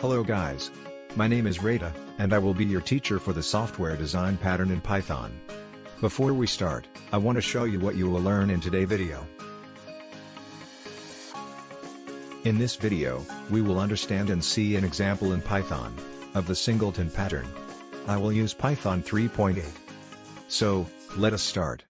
Hello guys. My name is Rada, and I will be your teacher for the software design pattern in Python. Before we start, I want to show you what you will learn in today's video. In this video, we will understand and see an example in Python of the singleton pattern. I will use Python 3.8. So, let us start.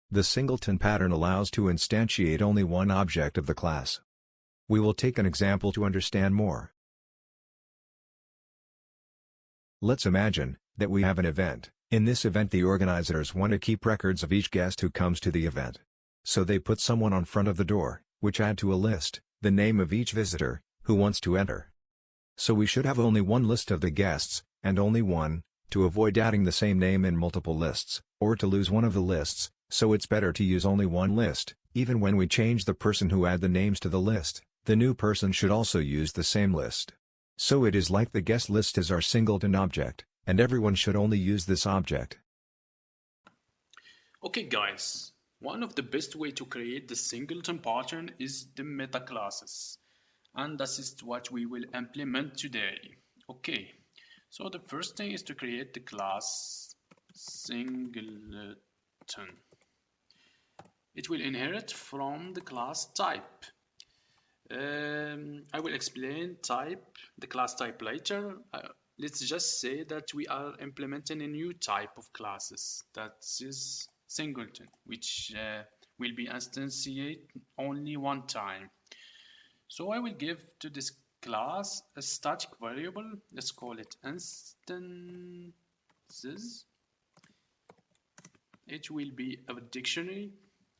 The singleton pattern allows to instantiate only one object of the class. We will take an example to understand more. Let's imagine that we have an event. In this event, the organizers want to keep records of each guest who comes to the event. So they put someone on front of the door, which add to a list the name of each visitor who wants to enter. So we should have only one list of the guests, and only one, to avoid adding the same name in multiple lists, or to lose one of the lists, so it's better to use only one list. Even when we change the person who add the names to the list, the new person should also use the same list. So it is like the guest list is our singleton object, and everyone should only use this object. Okay guys, one of the best way to create the singleton pattern is the meta classes, and this is what we will implement today. Okay, so the first thing is to create the class singleton. It will inherit from the class type. I will explain the class type later. Let's just say that we are implementing a new type of classes, that is singleton, which will be instantiated only one time. So I will give to this class a static variable. Let's call it instances. It will be a dictionary,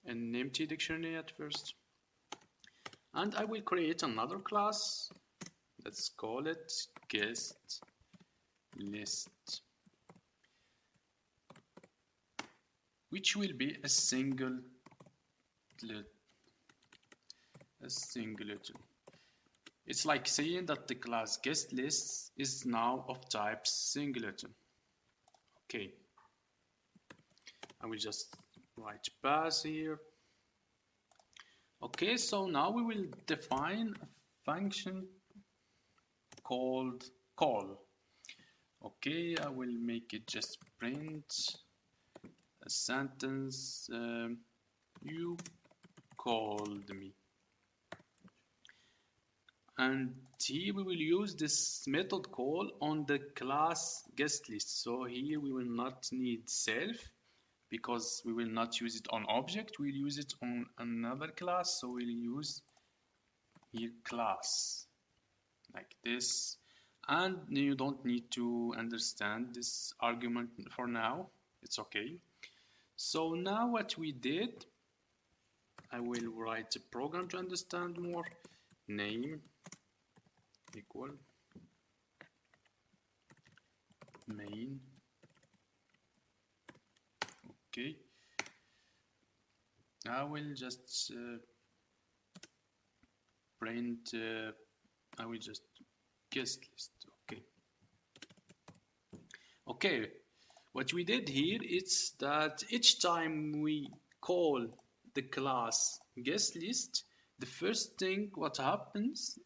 an empty dictionary at first. And I will create another class. Let's call it guest list, which will be a singleton. It's like saying that the class guest list is now of type singleton. Okay, I will just write pass here. Okay, so now we will define a function called call. Okay, I will make it just print a sentence, you called me. And here we will use this method call on the class guest list. So here we will not need self, because we will not use it on object, we'll use it on another class. So we'll use here class like this, and you don't need to understand this argument for now, it's okay. So now what we did, I will write a program to understand more. Name equal main. Okay, I will just print, I will just guest list. Okay, what we did here is that each time we call the class guest list, the first thing what happens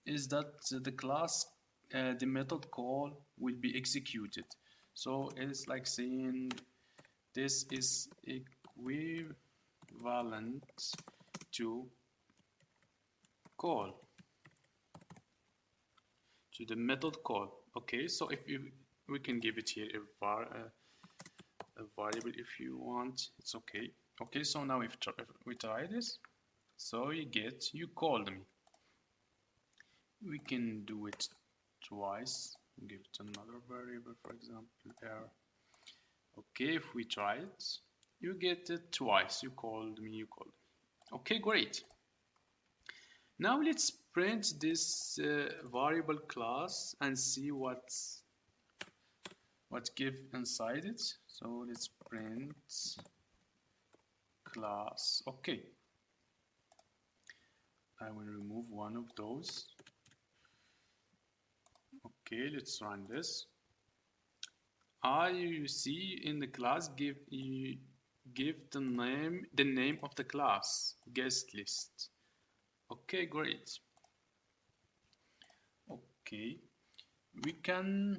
is that the class, the method call will be executed. So it's like saying this is equivalent to call, to the method call. Okay, so if we can give it here a variable if you want, it's okay. Okay, so now if we try this, so you called me. We can do it twice, give it another variable, for example error. Okay, if we try it, you get it twice. You called me. Okay, great. Now let's print this variable class and see what give inside it. So let's print class. Okay, I will remove one of those. Okay, let's run this. You see in the class give the name of the class guest list. Okay, great. Okay, we can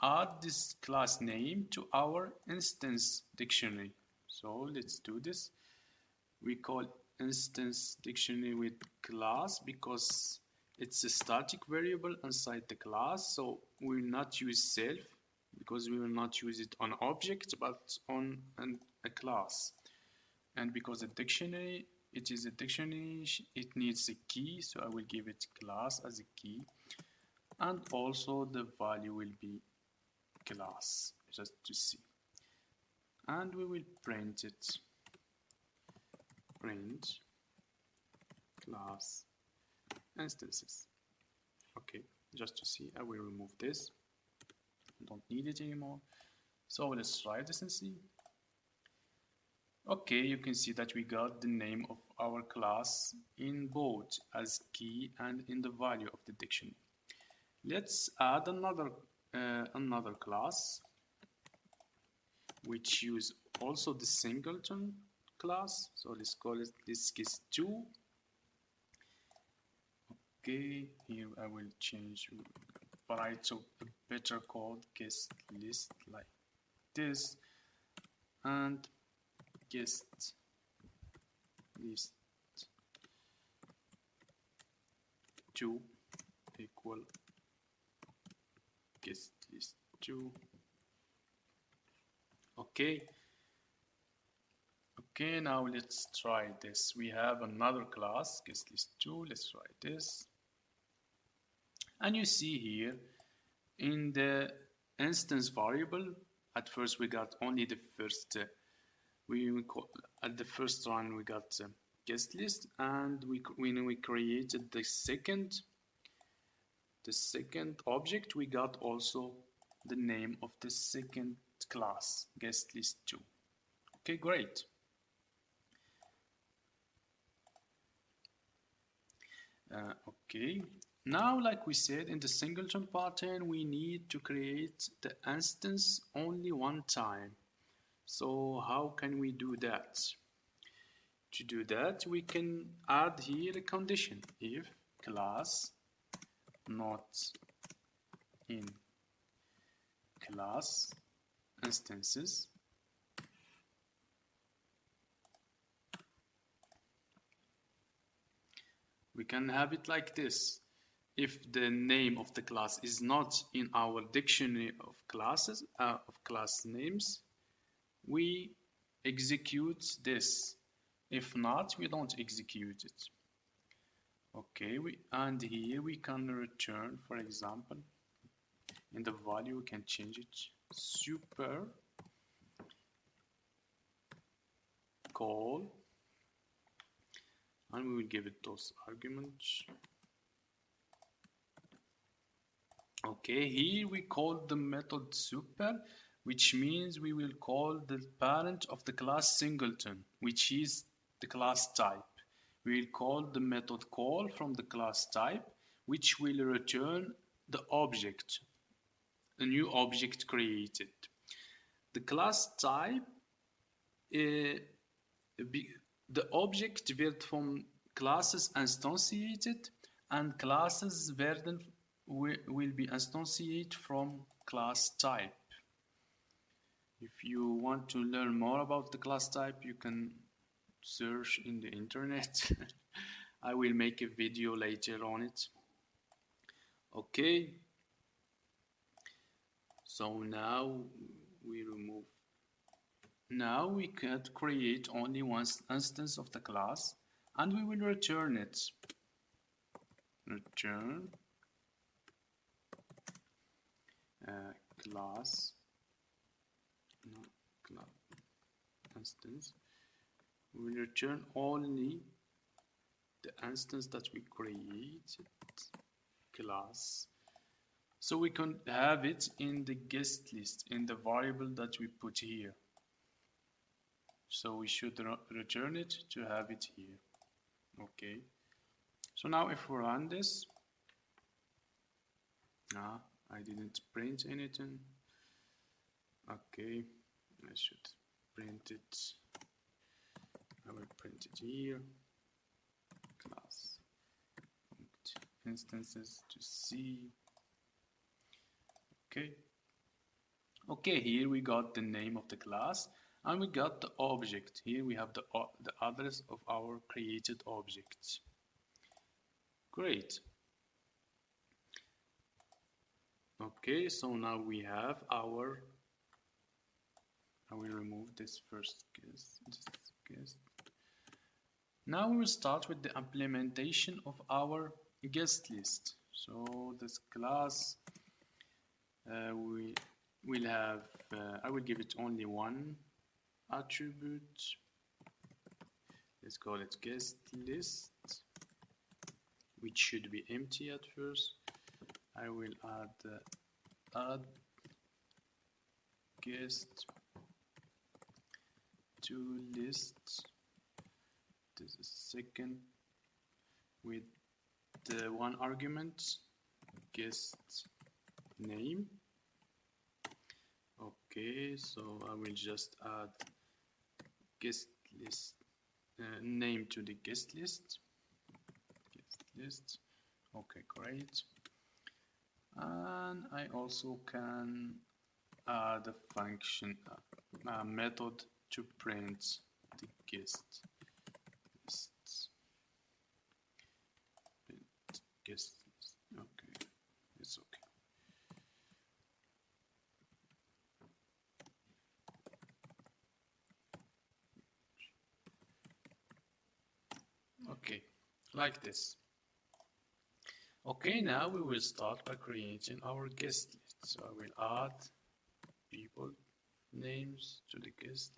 add this class name to our instance dictionary. So let's do this. We call instance dictionary with class because it's a static variable inside the class. So we will not use self because we will not use it on object but on a class. And because a dictionary, it is a dictionary, it needs a key. So I will give it class as a key. And also the value will be class, just to see. And we will print it. Print class instances. Okay, just to see, I will remove this. Don't need it anymore. So let's try this and see. Okay, you can see that we got the name of our class in both as key and in the value of the dictionary. Let's add another class which use also the singleton class. So let's call it this case 2. Okay, here I will change, write a better code guest list like this, and guest list 2 equal guest list 2. Okay, now let's try this. We have another class guest list 2. Let's try this. And you see here in the instance variable, at first we got only the first at the first run we got guest list, and when we created the second object, we got also the name of the second class, guest list 2. Okay, great. Okay, now like we said in the singleton pattern, we need to create the instance only one time. So how can we do that? To do that, we can add here a condition. If class not in class instances, we can have it like this. If the name of the class is not in our dictionary of classes, of class names, we execute this. If not, we don't execute it. Okay, and here we can return, for example, in the value we can change it super call, and we will give it those arguments. Okay, here we call the method super, which means we will call the parent of the class singleton, which is the class type. We will call the method call from the class type, which will return the object, a new object created. The class type, the object wird from classes instantiated, and classes werden will be instantiated from class type. If you want to learn more about the class type, you can search in the internet. I will make a video later on it. Okay, so now we can create only one instance of the class, and we will return it. Return class instance. We will return only the instance that we created class, so we can have it in the guest list in the variable that we put here. So we should return it to have it here. Okay, so now if we run this, I didn't print anything. Okay, I should print it. I will print it here. Class instances to see. Okay, here we got the name of the class and we got the object. Here we have the address of our created object. Great. Okay, so now we have our, I will remove this first guest. Now we will start with the implementation of our guest list. So this class, we will have, I will give it only one attribute. Let's call it guest list, which should be empty at first. I will add guest to list. This is second with the one argument, guest name. Okay, so I will just add guest list name to the guest list. Okay, great. And I also can add a function, a method to print the guest lists. Guest list. Okay, it's okay. Okay, like this. Okay, now we will start by creating our guest list. So I will add people names to the guest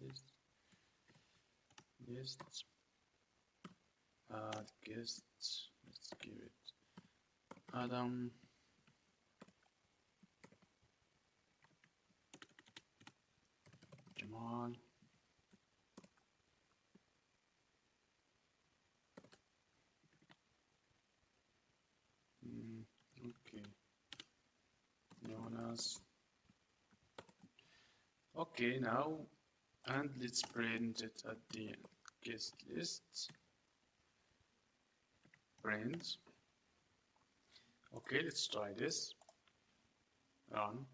list. Add guests. Let's give it Adam. Jamal. Okay. Jonas. Okay, now, and let's print it at the end. Guest list. Print. Okay, let's try this. Run.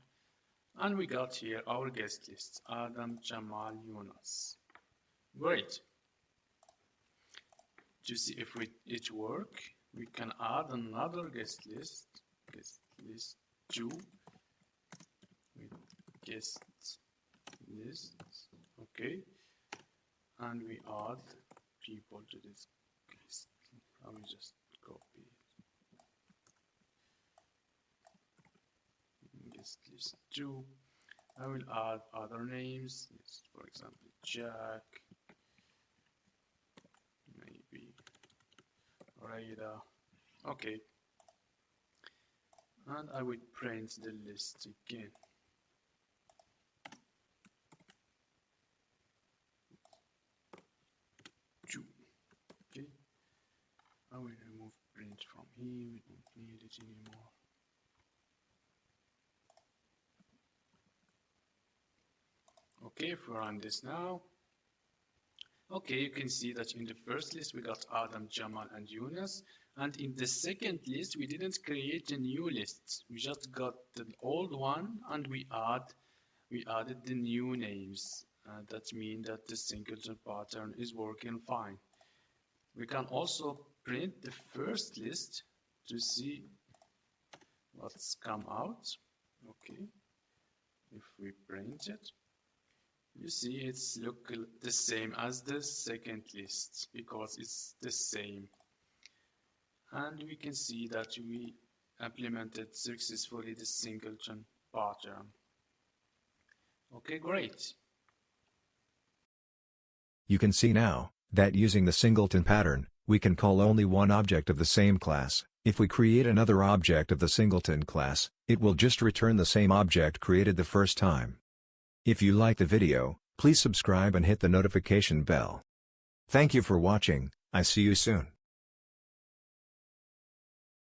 And we got here our guest list. Adam, Jamal, Jonas. Great. To see if it works, we can add another guest list 2 with guest list. Okay, and we add people to this guest. I will just copy it. Guest list 2. I will add other names. Yes, for example, Jack. Maybe Raida. Okay, and I will print the list again. Okay, I will remove print from here. We don't need it anymore. Okay, if we run this now. Okay, you can see that in the first list we got Adam, Jamal, and Jonas, and in the second list we didn't create a new list. We just got the old one and we added the new names. That means that the singleton pattern is working fine. We can also print the first list to see what's come out. Okay, if we print it, you see it's look the same as the second list because it's the same. And we can see that we implemented successfully the singleton pattern. Okay, great. You can see now that using the singleton pattern, we can call only one object of the same class. If we create another object of the singleton class, it will just return the same object created the first time. If you like the video, please subscribe and hit the notification bell. Thank you for watching. I see you soon.